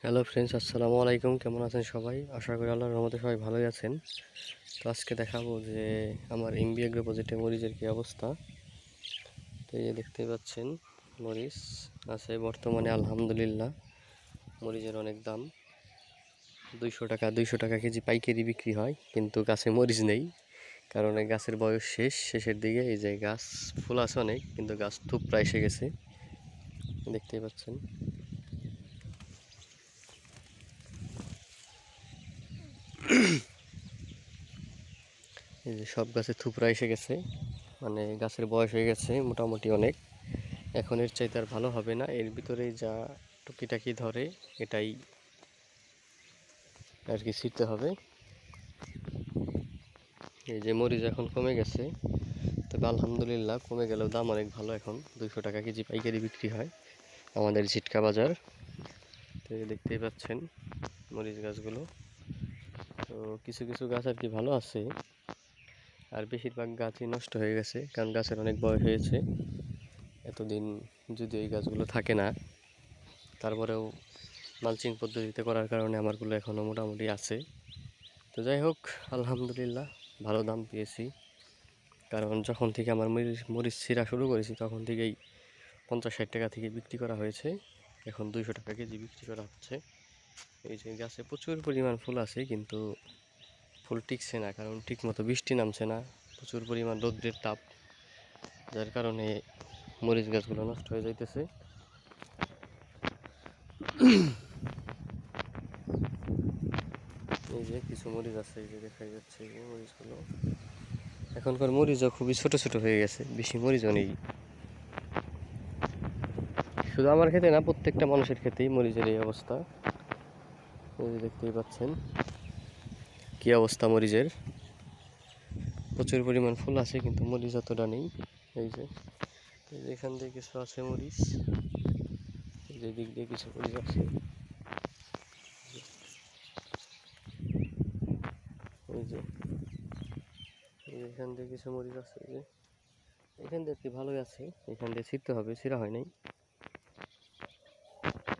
Hello friends, আসসালামু আলাইকুম। কেমন আছেন সবাই? আশা করি আল্লাহর রহমতে সবাই ভালোই আছেন। তো আজকে দেখাবো যে আমার এমবি এগ্রো প্রজেক্টে মরিচের কী অবস্থা। তো এই যে দেখতেই পাচ্ছেন, মরিচ আছে বর্তমানে আলহামদুলিল্লাহ। মরিচের অনেক দাম, 200 টাকা কেজি পাইকারি বিক্রি হয়, কিন্তু গাছে মরিচ নেই। কারণ এই গাছের বয়স শেষের দিকে। এই যে গাছ ফুল আছে অনেক, কিন্তু গাছ থুপড়া এসে গেছে, দেখতেই পাচ্ছেন। এই যে সব গাছে থুপড়া এসে গেছে, মানে গাছের বয়স হয়ে গেছে মোটামুটি অনেক। এখন এর চাইতে আর ভালো হবে না, এর ভিতরেই যা টুকিটাকি ধরে এটাই আর কি ছিঁড়তে হবে। এই যে মরিচ এখন কমে গেছে, তবে আলহামদুলিল্লাহ কমে গেলেও দাম অনেক ভালো। এখন 200 টাকা কেজি পাইকারি বিক্রি হয় আমাদের ঝিটকা বাজার। তো দেখতেই পাচ্ছেন মরিচ গাছগুলো। তো কিছু কিছু গাছ আর কি ভালো আছে, আর বেশিরভাগ গাছই নষ্ট হয়ে গেছে, কারণ গাছের অনেক বয়স হয়েছে। এতদিন যদি এই গাছগুলো থাকে না, তারপরেও মালচিং পদ্ধতিতে করার কারণে আমারগুলো এখনও মোটামুটি আছে। তো যাই হোক, আলহামদুলিল্লাহ ভালো দাম পেয়েছি। কারণ যখন থেকে আমার মরিচ ছিঁড়া শুরু করেছি তখন থেকেই 50-60 টাকা থেকে বিক্রি করা হয়েছে, এখন 200 টাকা কেজি বিক্রি করা হচ্ছে। এই যে গাছে প্রচুর পরিমাণ ফুল আছে, কিন্তু ফুল টিকছে না, কারণ ঠিকমতো বৃষ্টি নামছে না, প্রচুর পরিমাণ রৌদ্রের তাপ, যার কারণে মরিচ গাছগুলো নষ্ট হয়ে যাইতেছে। এই যে কিছু মরিচ আছে, এই যে দেখা যাচ্ছে এই মরিচগুলো। এখনকার মরিচও খুবই ছোট ছোট হয়ে গেছে, বেশি মরিচও নেই। শুধু আমার ক্ষেতে না, প্রত্যেকটা মানুষের ক্ষেতেই মরিচের এই অবস্থা। এই যে দেখতেই পাচ্ছেন কি অবস্থা মরিচের। প্রচুর পরিমাণ ফুল আছে, কিন্তু মরিচ অতটা নেই। এই যে এখান দিয়ে কিছু আছে মরিচ, এই যে দিক দিয়ে কিছু মরিচ আছে। এই যে এখান দিয়ে কিছু মরিচ আছে, এই যে এখান দিয়ে কি ভালোই আছে, এখান দিয়ে ছিঁড়তে হবে, ছিঁড়া হয় নাই।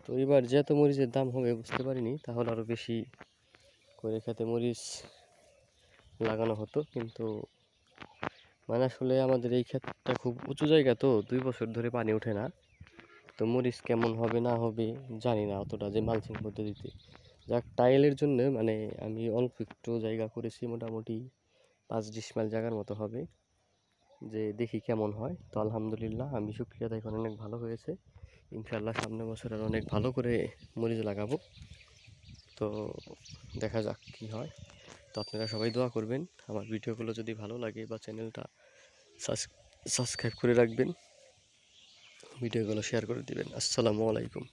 তো এবার যত মরিচের দাম হবে বুঝতে পারিনি, তাহলে আরও বেশি করে খেতে মরিচ লাগানো হতো। কিন্তু মানে আসলে আমাদের এই ক্ষেতটা খুব উঁচু জায়গা, তো 2 বছর ধরে পানি ওঠে না। তো মরিচ কেমন হবে না হবে জানি না অতটা, যে মালচিং পদ্ধতিতে যাক টাইলের জন্য মানে আমি অল্প একটু জায়গা করেছি, মোটামুটি 5-10 মাইল জায়গার মতো হবে, যে দেখি কেমন হয়। তো আলহামদুলিল্লাহ আমি শুক্রিয়া, এখন অনেক ভালো হয়েছে। ইনশাল্লাহ সামনের বছর আর অনেক ভালো করে মরিচ লাগাবো। তো দেখা যাক কি হয়। তো আপনারা সবাই দোয়া করবেন, আমার ভিডিওগুলো যদি ভালো লাগে বা চ্যানেলটা সাবস্ক্রাইব করে রাখবেন, ভিডিওগুলো শেয়ার করে দিবেন। আসসালামু আলাইকুম।